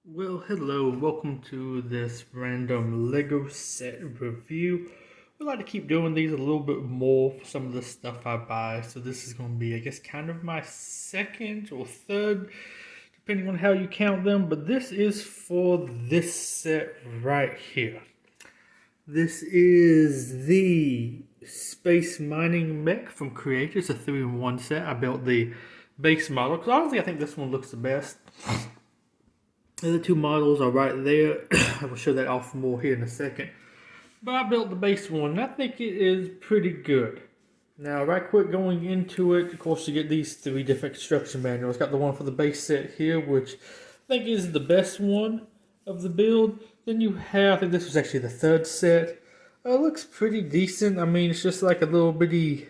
Well, hello, welcome to this random Lego set review. We like to keep doing these a little bit more for some of the stuff I buy, so this is going to be, I guess, kind of my second or third, depending on how you count them, but this is for this set right here. This is the Space Mining Mech from Creator. It's a 3-in-1 set. I built the base model, because honestly I think this one looks the best. The other two models are right there. I will show that off more here in a second. But I built the base one, and I think it is pretty good. Now, right quick going into it, of course you get these three different construction manuals. Got the one for the base set here, which I think is the best one of the build. Then you have, I think this was actually the third set. It looks pretty decent. I mean, it's just like a little bitty,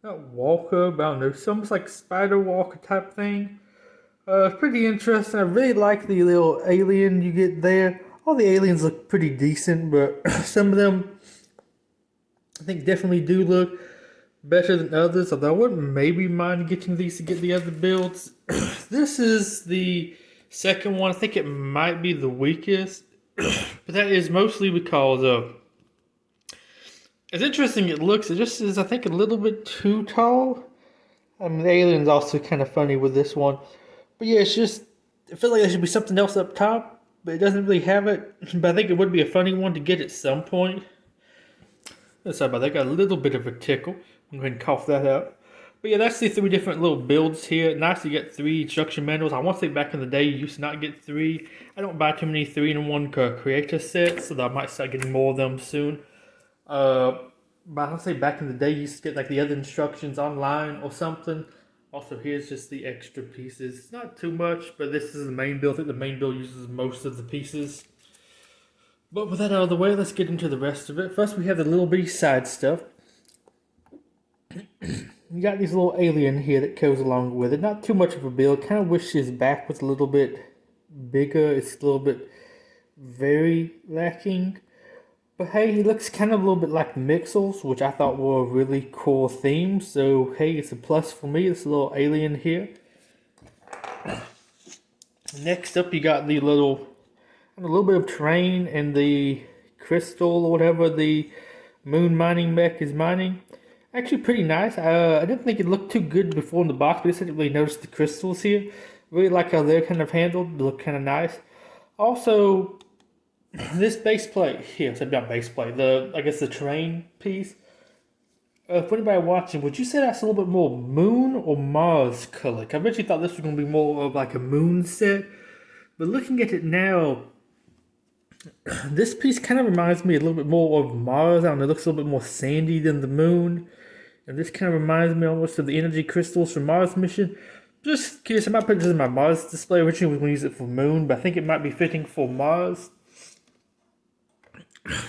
not walker, but I don't know, it's almost like spider walker type thing. It's pretty interesting. I really like the little alien you get there. All the aliens look pretty decent, but some of them I think definitely do look better than others. Although I wouldn't maybe mind getting these to get the other builds. This is the second one. I think it might be the weakest, but that is mostly because of as interesting it looks. It just is, I think, a little bit too tall. I mean, the alien's also kind of funny with this one. But yeah, it's just, I feel like there should be something else up top, but it doesn't really have it. But I think it would be a funny one to get at some point. Sorry about that, I got a little bit of a tickle. I'm going to cough that out. But yeah, that's the three different little builds here. Nice to get three instruction manuals. I want to say back in the day, you used to not get three. I don't buy too many 3-in-1 creator sets, so that I might start getting more of them soon. But I want to say back in the day, you used to get like the other instructions online or something. Also, here's just the extra pieces. It's not too much, but this is the main build. I think the main build uses most of the pieces. But with that out of the way, let's get into the rest of it. First, we have the little bitty side stuff. You got this little alien here that goes along with it. Not too much of a build. Kind of wish his back was a little bit bigger. It's a little bit very lacking. But hey, he looks kind of a little bit like Mixels, which I thought were a really cool theme. So hey, it's a plus for me. This little alien here. Next up, you got the a little bit of terrain and the crystal or whatever the moon mining mech is mining. Actually, pretty nice. I didn't think it looked too good before in the box, but I didn't really notice the crystals here. Really like how they're kind of handled. They look kind of nice. Also, this base plate here, so not base plate, I guess the terrain piece. For anybody watching, would you say that's a little bit more moon or Mars colored? I bet you thought this was going to be more of like a moon set. But looking at it now, this piece kind of reminds me a little bit more of Mars. I don't know, it looks a little bit more sandy than the moon. And this kind of reminds me almost of the energy crystals from Mars mission. Just curious, I might put this in my Mars display. Originally, we were going to use it for moon, but I think it might be fitting for Mars.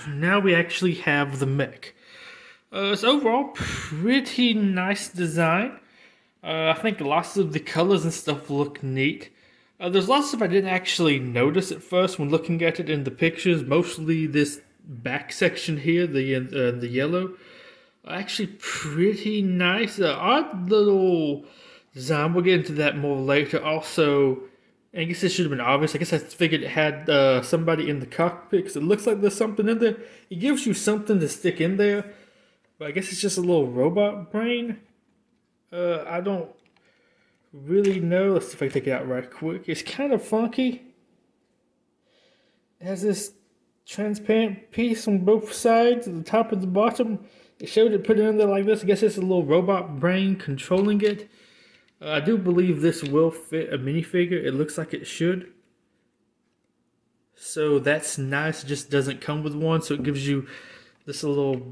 Now we actually have the mech. It's overall pretty nice design. I think lots of the colors and stuff look neat. There's lots of I didn't actually notice at first when looking at it in the pictures. Mostly this back section here, the yellow. Actually pretty nice. Odd little design. We'll get into that more later. Also, I guess this should have been obvious. I guess I figured it had somebody in the cockpit because it looks like there's something in there. It gives you something to stick in there. But I guess it's just a little robot brain. I don't really know. Let's see if I can take it out right quick. It's kind of funky. It has this transparent piece on both sides, at the top and the bottom. It showed it put it in there like this. I guess it's a little robot brain controlling it. I do believe this will fit a minifigure. It looks like it should. So that's nice. It just doesn't come with one. So it gives you this little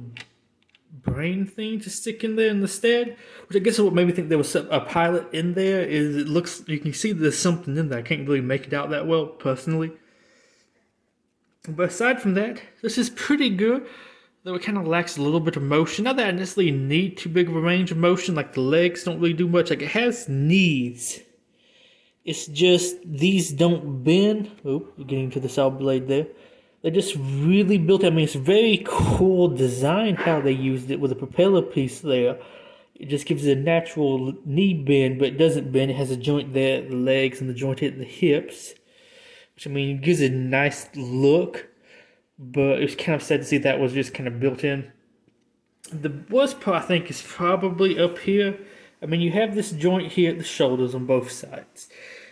brain thing to stick in there instead. Which I guess is what made me think there was a pilot in there. Is it looks, you can see there's something in there. I can't really make it out that well personally. But aside from that, this is pretty good. Though it kind of lacks a little bit of motion. Not that I necessarily need too big of a range of motion. Like the legs don't really do much. Like it has knees. It's just these don't bend. Oh, we're getting to the saw blade there. They just really built it. I mean, it's very cool design how they used it with a propeller piece there. It just gives it a natural knee bend, but it doesn't bend. It has a joint there at the legs and the joint at the hips. which I mean gives it a nice look, but it was kind of sad to see that was just kind of built in. The worst part I think is probably up here. I mean, you have this joint here at the shoulders on both sides.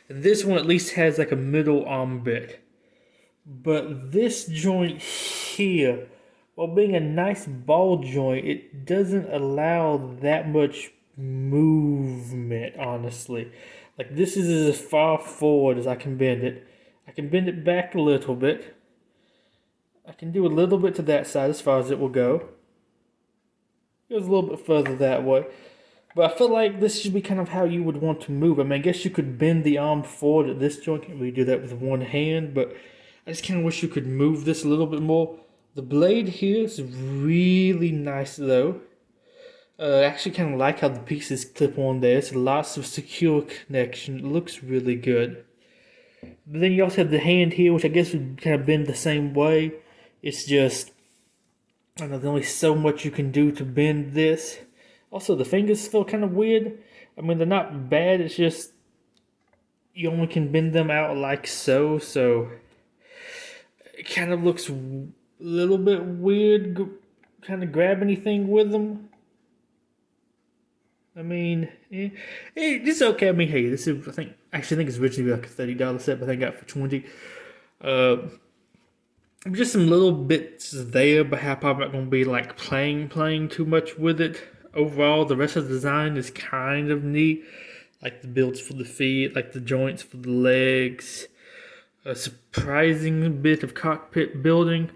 And this one at least has like a middle arm bit. But this joint here, while being a nice ball joint, it doesn't allow that much movement, honestly. Like, this is as far forward as I can bend it. I can bend it back a little bit. I can do a little bit to that side as far as it will go. It goes a little bit further that way. But I feel like this should be kind of how you would want to move. I mean, I guess you could bend the arm forward at this joint. Can't really do that with one hand, but I just kind of wish you could move this a little bit more. The blade here is really nice, though. I actually kind of like how the pieces clip on there. It's lots of secure connection. It looks really good. But then you also have the hand here, which I guess would kind of bend the same way. It's just, I don't know, there's only so much you can do to bend this. Also, the fingers feel kind of weird. I mean, they're not bad. It's just you only can bend them out like so. So it kind of looks a little bit weird. Kind of grab anything with them. I mean, it's okay. I mean, hey, this is I think it's originally like a $30 set, but I think I got it for $20. Just some little bits there, but I'm probably not going to be like playing too much with it. Overall, the rest of the design is kind of neat. Like the builds for the feet, like the joints for the legs. A surprising bit of cockpit building.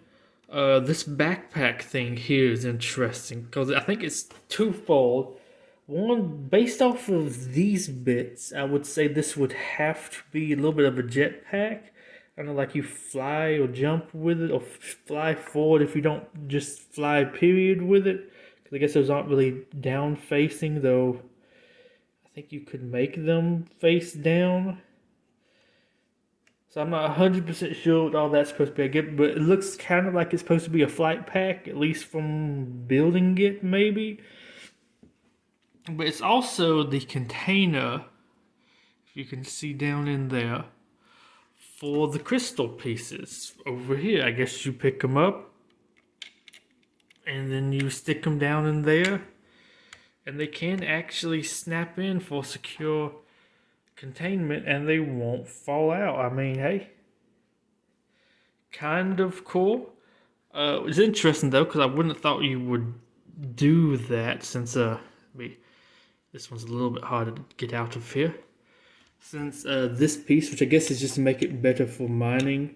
This backpack thing here is interesting because I think it's twofold. One, based off of these bits, I would say this would have to be a little bit of a jetpack. I don't know, like you fly or jump with it, or fly forward if you don't just fly period with it. Because I guess those aren't really down facing, though I think you could make them face down. So I'm not 100% sure what all that's supposed to be, but it looks kind of like it's supposed to be a flight pack, at least from building it, maybe. But it's also the container, if you can see down in there, for the crystal pieces. Over here, I guess you pick them up, and then you stick them down in there, and they can actually snap in for secure containment, and they won't fall out. I mean, hey, kind of cool. It's interesting, though, because I wouldn't have thought you would do that, since, this one's a little bit harder to get out of here. Since this piece, which I guess is just to make it better for mining,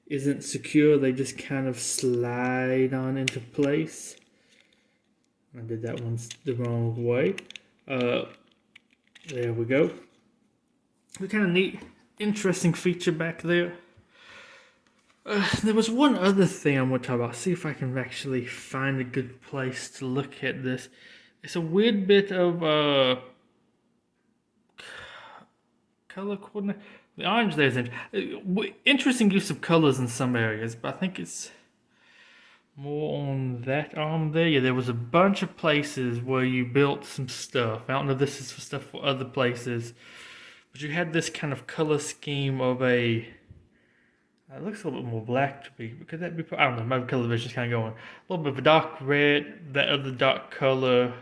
isn't secure, they just kind of slide on into place. I did that one the wrong way. There we go. The kind of neat, interesting feature back there. There was one other thing I want to talk about. See if I can actually find a good place to look at this. It's a weird bit of color coordinate. The orange there is interesting use of colors in some areas, but I think it's more on that arm there. Yeah, there was a bunch of places where you built some stuff. I don't know if this is for stuff for other places, but you had this kind of color scheme of a. It looks a little bit more black to me. Could that be? I don't know. My color vision is kind of going a little bit of a dark red, that other dark color,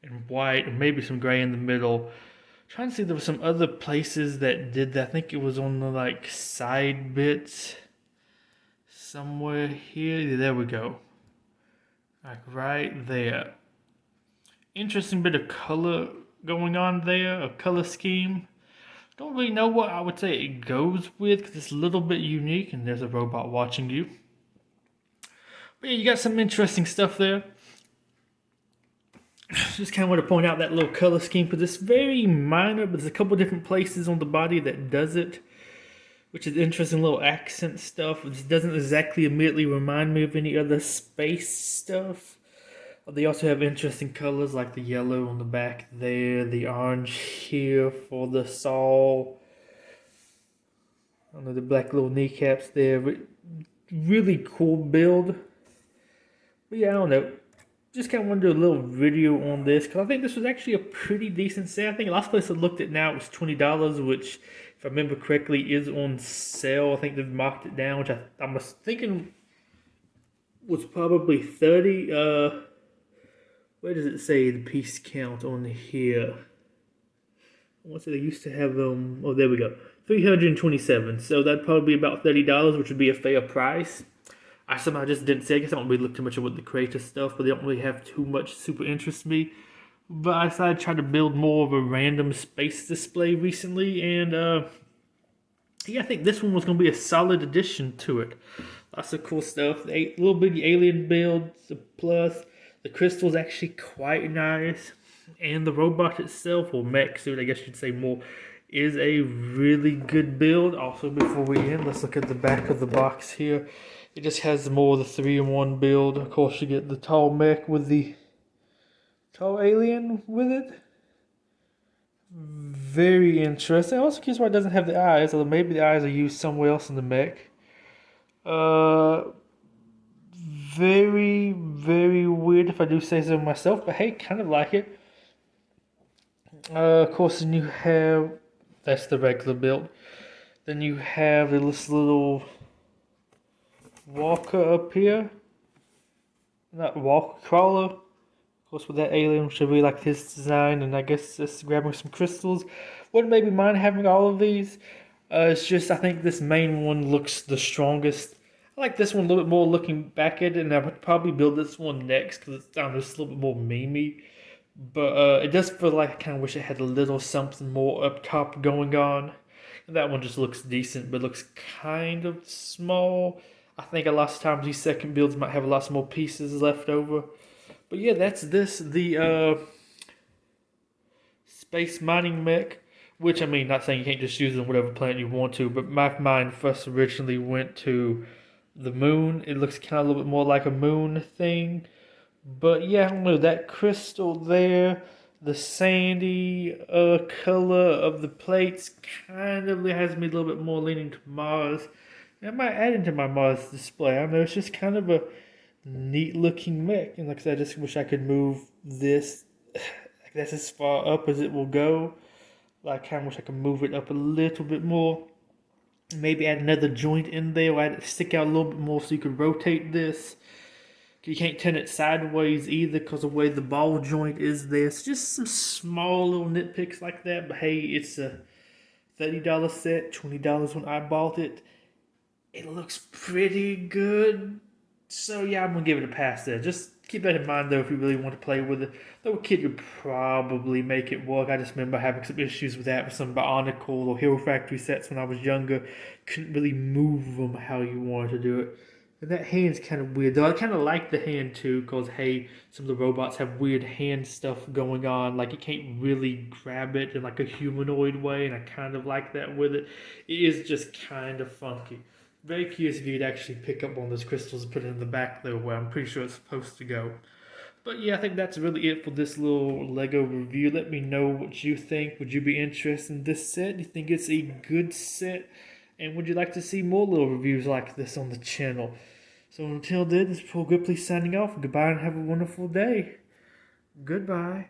and white, and maybe some gray in the middle. Trying to see, there were some other places that did that. I think it was on the like side bits somewhere here. There we go. Like right there. Interesting bit of color going on there, a color scheme. Don't really know what I would say it goes with because it's a little bit unique, and there's a robot watching you. But yeah, you got some interesting stuff there. Just kind of want to point out that little color scheme because it's very minor, but there's a couple different places on the body that does it, which is interesting little accent stuff. It doesn't exactly immediately remind me of any other space stuff. They also have interesting colors like the yellow on the back there, the orange here for the saw. I don't know, the black little kneecaps there. Really cool build. But yeah, I don't know. Just kind of want to do a little video on this because I think this was actually a pretty decent set. I think the last place I looked at now was $20, which if I remember correctly, is on sale. I think they've marked it down, which I was thinking was probably 30. Where does it say the piece count on here? I want to say they used to have them. Oh, there we go. 327. So that'd probably be about $30, which would be a fair price. I somehow just didn't see. I guess I don't really look too much at the creator stuff, but they don't really have too much super interest me. But I decided to try to build more of a random space display recently, and yeah, I think this one was going to be a solid addition to it. Lots of cool stuff. The little bitty alien build, the plus, the crystal's actually quite nice, and the robot itself, or mech suit, I guess you'd say more, is a really good build. Also, before we end, let's look at the back of the box here. It just has more of the 3-in-1 build. Of course, you get the tall mech with the tall alien with it. Very interesting. I'm also curious why it doesn't have the eyes, although maybe the eyes are used somewhere else in the mech. Very, very weird if I do say so myself, but hey, kind of like it. Of course, then you have, that's the regular build. Then you have this little walker up here. Not walker, crawler. Of course, with that alien, should be like his design, and I guess just grabbing some crystals. Wouldn't maybe mind having all of these. It's just, I think this main one looks the strongest. I like this one a little bit more looking back at it, and I would probably build this one next because it's just a little bit more memey. But it does feel like I kind of wish it had a little something more up top going on. And that one just looks decent, but looks kind of small. I think a lot of times these second builds might have lots more pieces left over. But yeah, that's the Space Mining Mech. Which, I mean, not saying you can't just use it on whatever planet you want to, but my mind first originally went to the moon. It looks kind of a little bit more like a moon thing. But yeah, I don't know, that crystal there, the sandy color of the plates kind of has me a little bit more leaning to Mars. I might add into my Mars display. I don't know, it's just kind of a neat looking mech. And like I said, I just wish I could move this. That's as far up as it will go. I kind of wish I could move it up a little bit more. Maybe add another joint in there, or add it stick out a little bit more so you could rotate this. You can't turn it sideways either because of the way the ball joint is there. It's just some small little nitpicks like that. But hey, it's a $30 set, $20 when I bought it. It looks pretty good. So yeah, I'm going to give it a pass there. Just keep that in mind though if you really want to play with it. Though a kid could probably make it work. I just remember having some issues with that with some Bionicle or Hero Factory sets when I was younger. Couldn't really move them how you wanted to do it. And that hand's kind of weird, though. I kind of like the hand, too, because, hey, some of the robots have weird hand stuff going on. Like, you can't really grab it in, like, a humanoid way, and I kind of like that with it. It is just kind of funky. Very curious if you could actually pick up one of those crystals and put it in the back, though, where I'm pretty sure it's supposed to go. But, yeah, I think that's really it for this little LEGO review. Let me know what you think. Would you be interested in this set? Do you think it's a good set? And would you like to see more little reviews like this on the channel? So until then, this is Paul Gripley signing off. Goodbye and have a wonderful day. Goodbye.